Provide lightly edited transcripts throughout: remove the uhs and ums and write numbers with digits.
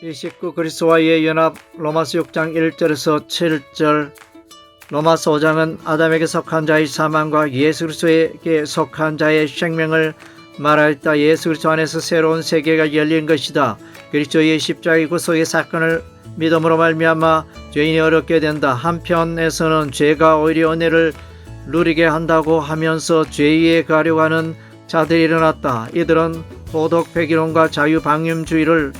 29 그리스도와의 연합. 로마서 6장 1절에서 7절. 로마서 5장은 아담에게 속한 자의 사망과 예수 그리스도에게 속한 자의 생명을 말하였다. 예수 그리스도 안에서 새로운 세계가 열린 것이다. 그리스도의 십자가의 구속의 사건을 믿음으로 말미암아 죄인이 어렵게 된다. 한편에서는 죄가 오히려 은혜를 누리게 한다고 하면서 죄에 가려고 하는 자들이 일어났다. 이들은 도덕 폐기론과 자유방임주의를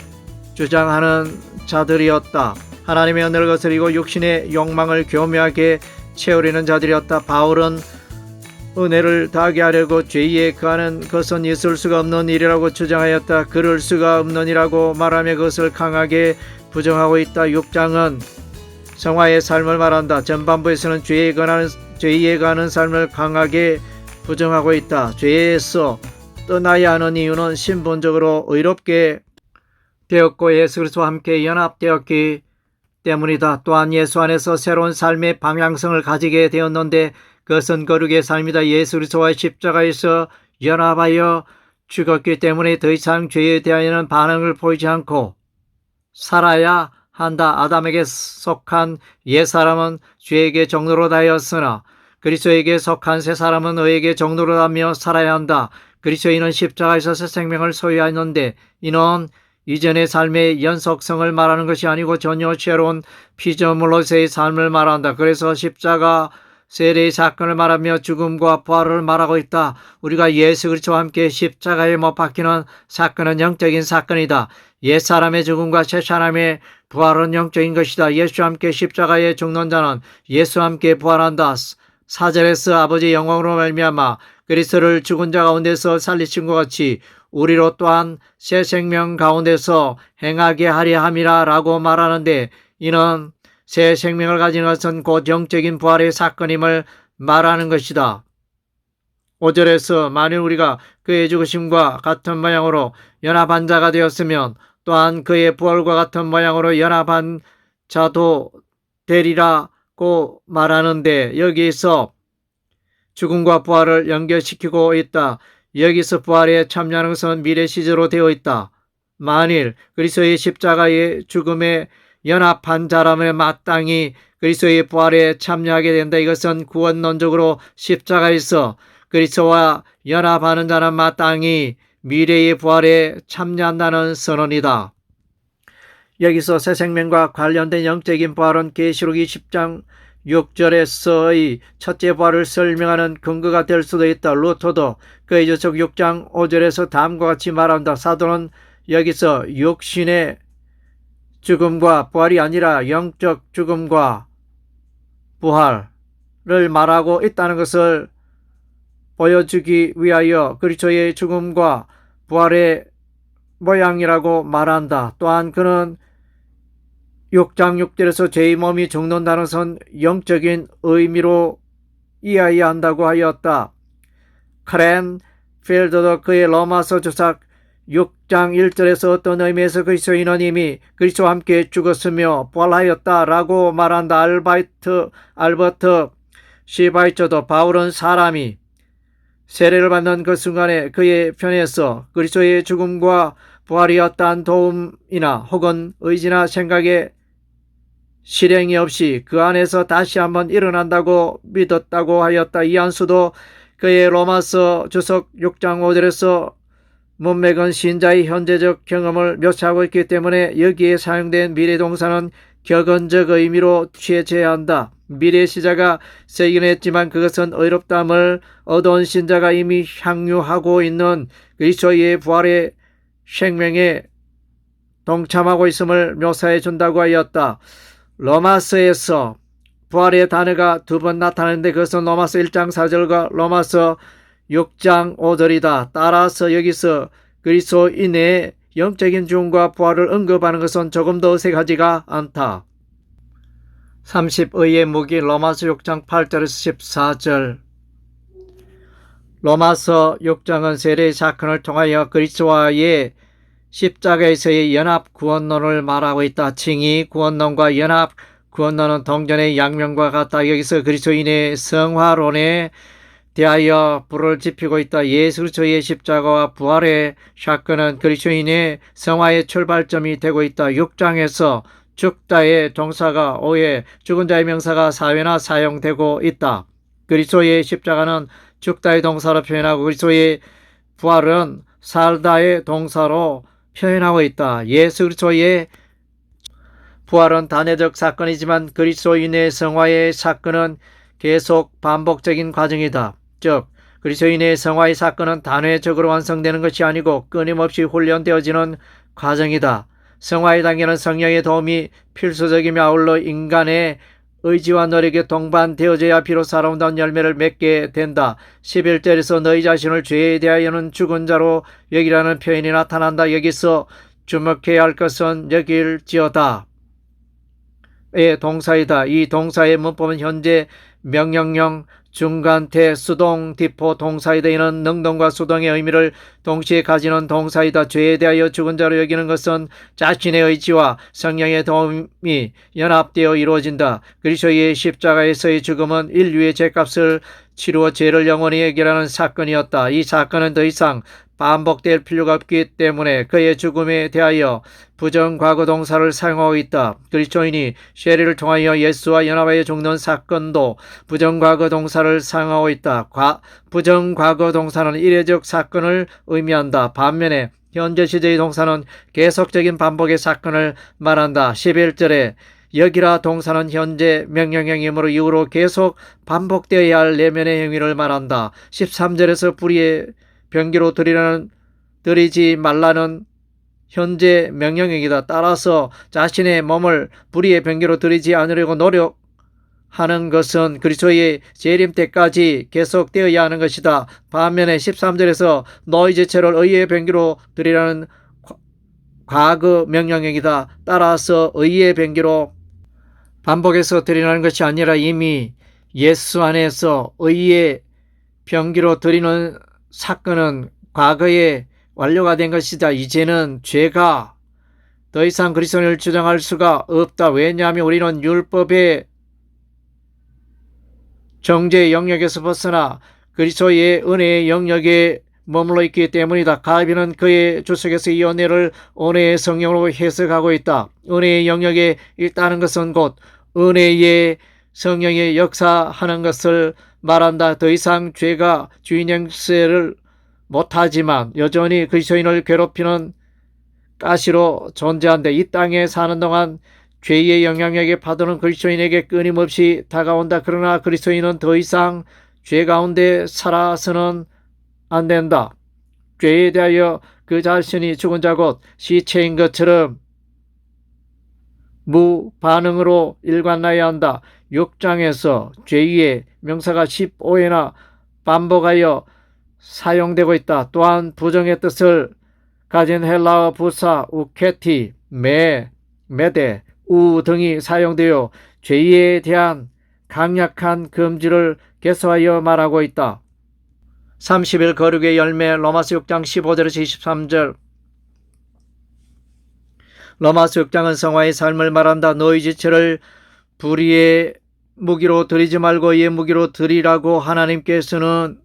주장하는 자들이었다. 하나님의 은혜를 거스리고 육신의 욕망을 교묘하게 채우려는 자들이었다. 바울은 은혜를 다하게 하려고 죄에 거하는 것은 있을 수가 없는 일이라고 주장하였다. 그럴 수가 없는 일이라고 말하며 그것을 강하게 부정하고 있다. 6장은 성화의 삶을 말한다. 전반부에서는 죄에 거하는 삶을 강하게 부정하고 있다. 죄에서 떠나야 하는 이유는 신분적으로 의롭게 되었고 예수 그리스도와 함께 연합되었기 때문이다. 또한 예수 안에서 새로운 삶의 방향성을 가지게 되었는데 그것은 거룩의 삶이다. 예수 그리스도와 십자가에서 연합하여 죽었기 때문에 더 이상 죄에 대하여는 반응을 보이지 않고 살아야 한다. 아담에게 속한 옛사람은 죄에게 종노릇하였으나 그리스도에게 속한 새 사람은 의에게 종노릇하며 살아야 한다. 그리스도인은 십자가에서 새 생명을 소유하였는데 이는 이전의 삶의 연속성을 말하는 것이 아니고 전혀 새로운 피조물로서의 삶을 말한다. 그래서 십자가 세례의 사건을 말하며 죽음과 부활을 말하고 있다. 우리가 예수 그리스도와 함께 십자가에 못 박히는 사건은 영적인 사건이다. 옛사람의 죽음과 새사람의 부활은 영적인 것이다. 예수와 함께 십자가에 죽는 자는 예수와 함께 부활한다. 4절에서 아버지의 영광으로 말미암아 그리스도를 죽은 자 가운데서 살리신 것 같이 우리로 또한 새 생명 가운데서 행하게 하려 함이라 라고 말하는데 이는 새 생명을 가지는 것은 곧 영적인 부활의 사건임을 말하는 것이다. 5절에서 만일 우리가 그의 죽으심과 같은 모양으로 연합한 자가 되었으면 또한 그의 부활과 같은 모양으로 연합한 자도 되리라고 말하는데 여기서 죽음과 부활을 연결시키고 있다. 여기서 부활에 참여하는 것은 미래 시제로 되어 있다. 만일 그리스도의 십자가의 죽음에 연합한 자라면 마땅히 그리스도의 부활에 참여하게 된다. 이것은 구원론적으로 십자가에서 그리스도와 연합하는 자는 마땅히 미래의 부활에 참여한다는 선언이다. 여기서 새 생명과 관련된 영적인 부활은 계시록 20장 6절에서의 첫째 부활을 설명하는 근거가 될 수도 있다. 루터도 그의 저서 6장 5절에서 다음과 같이 말한다. 사도는 여기서 육신의 죽음과 부활이 아니라 영적 죽음과 부활을 말하고 있다는 것을 보여주기 위하여 그리스도의 죽음과 부활의 모양이라고 말한다. 또한 그는 6장 6절에서 죄의 몸이 죽는다는 것은 영적인 의미로 이해해야 한다고 하였다. 크랜 필드도 그의 로마서 주석 6장 1절에서 어떤 의미에서 그리스도인은 이미 그리스도와 함께 죽었으며 부활하였다라고 말한다. 알버트 시바이처도 바울은 사람이 세례를 받는 그 순간에 그의 편에서 그리스도의 죽음과 부활이 어떠한 도움이나 혹은 의지나 생각에 실행이 없이 그 안에서 다시 한번 일어난다고 믿었다고 하였다. 이한수도 그의 로마서 주석 6장 5절에서 문맥은 신자의 현재적 경험을 묘사하고 있기 때문에 여기에 사용된 미래동사는 격언적 의미로 취해져야 한다. 미래 시자가 쓰이긴 했지만 그것은 의롭다함을 얻은 신자가 이미 향유하고 있는 그리스도의 부활의 생명에 동참하고 있음을 묘사해 준다고 하였다. 로마서에서 부활의 단어가 두 번 나타나는데 그것은 로마서 1장 4절과 로마서 6장 5절이다. 따라서 여기서 그리스도인의 영적인 죽음과 부활을 언급하는 것은 조금 더 어색하지가 않다. 30의의 무기. 로마서 6장 8절에서 14절. 로마서 6장은 세례의 사건을 통하여 그리스도와의 십자가에서의 연합 구원론을 말하고 있다. 칭의 구원론과 연합 구원론은 동전의 양면과 같다. 여기서 그리스도인의 성화론에 대하여 불을 지피고 있다. 예수 그리스도의 십자가와 부활의 사건은 그리스도인의 성화의 출발점이 되고 있다. 6장에서 죽다의 동사가 5에 죽은 자의 명사가 4회나 사용되고 있다. 그리스도의 십자가는 죽다의 동사로 표현하고 그리스도의 부활은 살다의 동사로 표현하고 있다. 예수 그리스도의 부활은 단회적 사건이지만 그리스도인의 성화의 사건은 계속 반복적인 과정이다. 즉 그리스도인의 성화의 사건은 단회적으로 완성되는 것이 아니고 끊임없이 훈련되어지는 과정이다. 성화의 단계는 성령의 도움이 필수적이며 아울러 인간의 의지와 노력이 동반되어져야 비로소 아름다운 열매를 맺게 된다. 11절에서 너희 자신을 죄에 대하여는 죽은 자로 여기라는 표현이 나타난다. 여기서 주목해야 할 것은 여길지어다 의 동사이다. 이 동사의 문법은 현재 명령형 중간태 수동 디포 동사이다. 이는 능동과 수동의 의미를 동시에 가지는 동사이다. 죄에 대하여 죽은 자로 여기는 것은 자신의 의지와 성령의 도움이 연합되어 이루어진다. 그리스도의 십자가에서의 죽음은 인류의 죄값을 치루어 죄를 영원히 해결하는 사건이었다. 이 사건은 더 이상 반복될 필요가 없기 때문에 그의 죽음에 대하여 부정과거 동사를 사용하고 있다. 그리스도인이 쉐리를 통하여 예수와 연합하여 죽는 사건도 부정과거 동사를 사용하고 있다. 부정과거 동사는 이례적 사건을 의미한다. 반면에 현재 시제의 동사는 계속적인 반복의 사건을 말한다. 11절에 여기라 동사는 현재 명령형이므로 이후로 계속 반복되어야 할 내면의 행위를 말한다. 13절에서 불의의 병기로 드리지 말라는 현재 명령형이다. 따라서 자신의 몸을 불의의 병기로 드리지 않으려고 노력하는 것은 그리스도의 재림 때까지 계속되어야 하는 것이다. 반면에 13절에서 너희 지체를 의의 병기로 드리라는 과거 명령형이다. 따라서 의의 병기로 반복해서 드리라는 것이 아니라 이미 예수 안에서 의의 병기로 드리는 사건은 과거에 완료가 된 것이다. 이제는 죄가 더 이상 그리스도인을 주장할 수가 없다. 왜냐하면 우리는 율법의 정죄의 영역에서 벗어나 그리스도의 은혜의 영역에 머물러 있기 때문이다. 가비는 그의 주석에서 이 은혜를 은혜의 성령으로 해석하고 있다. 은혜의 영역에 있다는 것은 곧 은혜의 성령이 역사하는 것을 말한다. 더 이상 죄가 주인 행세를 못하지만 여전히 그리스도인을 괴롭히는 가시로 존재한다. 이 땅에 사는 동안 죄의 영향력에 파도는 그리스도인에게 끊임없이 다가온다. 그러나 그리스도인은 더 이상 죄 가운데 살아서는 안 된다. 죄에 대하여 그 자신이 죽은 자 곧 시체인 것처럼 무반응으로 일관나야 한다. 6장에서 죄의 명사가 15회나 반복하여 사용되고 있다. 또한 부정의 뜻을 가진 헬라어 부사 우케티, 메데, 우 등이 사용되어 죄에 대한 강력한 금지를 개수하여 말하고 있다. 30일 거룩의 열매 로마서 6장 15절에서 23절 로마서 6장은 성화의 삶을 말한다. 너희 지체를 불의의 무기로 드리지 말고 의의 무기로 드리라고 하나님께서는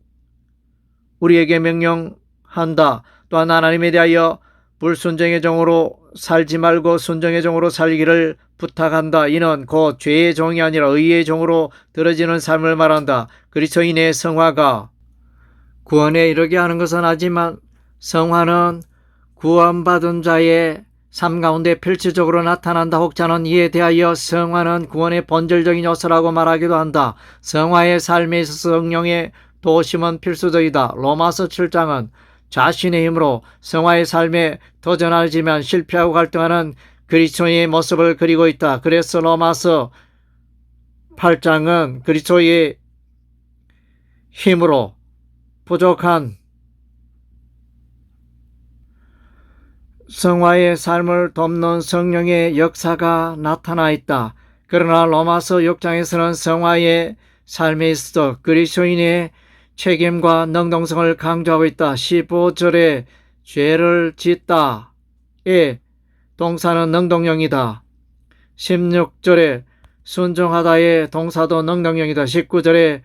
우리에게 명령한다. 또한 하나님에 대하여 불순종의 종으로 살지 말고 순종의 종으로 살기를 부탁한다. 이는 곧 죄의 종이 아니라 의의 종으로 들어지는 삶을 말한다. 그리스도인의 성화가 구원에 이르게 하는 것은 하지만 성화는 구원받은 자의 삶 가운데 필체적으로 나타난다. 혹자는 이에 대하여 성화는 구원의 본질적인 요소라고 말하기도 한다. 성화의 삶에 있어서 성령의 도심은 필수적이다. 로마서 7장은 자신의 힘으로 성화의 삶에 도전하지만 실패하고 갈등하는 그리스도의 모습을 그리고 있다. 그래서 로마서 8장은 그리스도의 힘으로 부족한 성화의 삶을 돕는 성령의 역사가 나타나 있다. 그러나 로마서 6장에서는 성화의 삶에 있어 그리스도인의 책임과 능동성을 강조하고 있다. 15절에 죄를 짓다의 동사는 능동형이다. 16절에 순종하다의 동사도 능동형이다. 19절에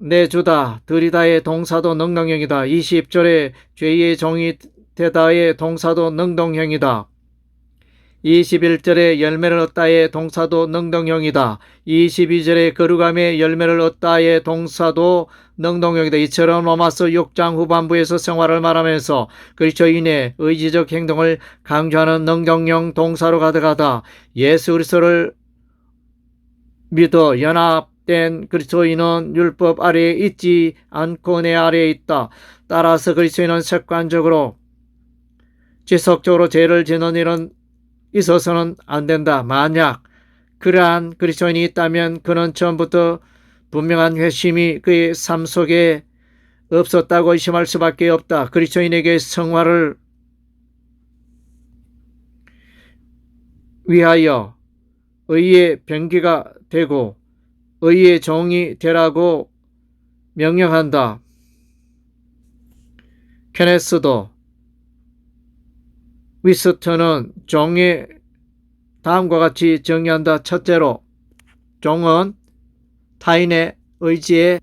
내 주다 드리다의 동사도 능동형이다. 20절에 죄의 종이 되다의 동사도 능동형이다. 21절에 열매를 얻다의 동사도 능동형이다. 22절에 거룩함의 열매를 얻다의 동사도 능동형이다. 이처럼 로마서 6장 후반부에서 생활을 말하면서 그리스도인의 의지적 행동을 강조하는 능동형 동사로 가득하다. 예수 그리스도를 믿어 연합된 그리스도인은 율법 아래에 있지 않고 내 아래에 있다. 따라서 그리스도인은 습관적으로 지속적으로 죄를 짓는 일은 있어서는 안 된다. 만약 그러한 그리스도인이 있다면 그는 처음부터 분명한 회심이 그의 삶 속에 없었다고 의심할 수밖에 없다. 그리스도인에게 성화를 위하여 의의 병기가 되고 의의 종이 되라고 명령한다. 케네스도 위스턴은 종의 다음과 같이 정의한다. 첫째로, 종은 타인의 의지에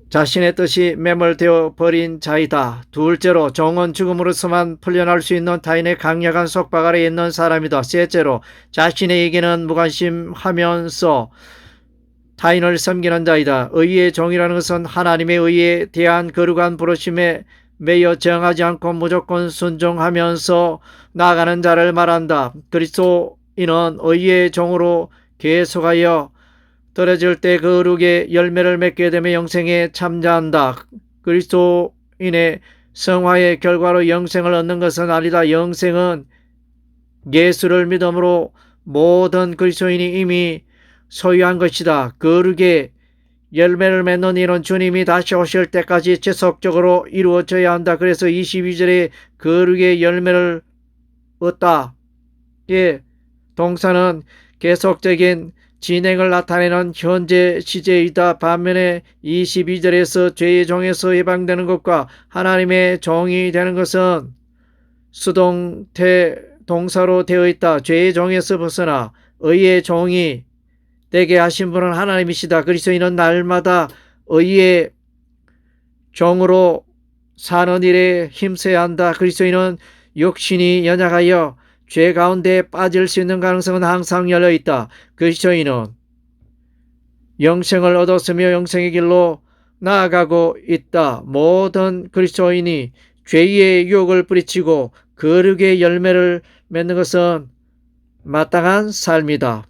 자신의 뜻이 매몰되어 버린 자이다. 둘째로, 종은 죽음으로서만 풀려날 수 있는 타인의 강력한 속박 아래 있는 사람이다. 셋째로, 자신의 얘기는 무관심하면서 타인을 섬기는 자이다. 의의 종이라는 것은 하나님의 의에 대한 거룩한 부르심에 매여 정하지 않고 무조건 순종하면서 나아가는 자를 말한다. 그리스도인은 의의 종으로 계속하여 떨어질 때 거룩의 열매를 맺게 되며 영생에 참여한다. 그리스도인의 성화의 결과로 영생을 얻는 것은 아니다. 영생은 예수를 믿음으로 모든 그리스도인이 이미 소유한 것이다. 거룩의 열매를 맺는 일은 주님이 다시 오실 때까지 지속적으로 이루어져야 한다. 그래서 22절에 거룩의 열매를 얻다. 동사는 계속적인 진행을 나타내는 현재 시제이다. 반면에 22절에서 죄의 종에서 해방되는 것과 하나님의 종이 되는 것은 수동태 동사로 되어 있다. 죄의 종에서 벗어나 의의 종이 되게 하신 분은 하나님이시다. 그리스도인은 날마다 의의 종으로 사는 일에 힘써야 한다. 그리스도인은 육신이 연약하여 죄 가운데 빠질 수 있는 가능성은 항상 열려있다. 그리스도인은 영생을 얻었으며 영생의 길로 나아가고 있다. 모든 그리스도인이 죄의 유혹을 뿌리치고 거룩의 열매를 맺는 것은 마땅한 삶이다.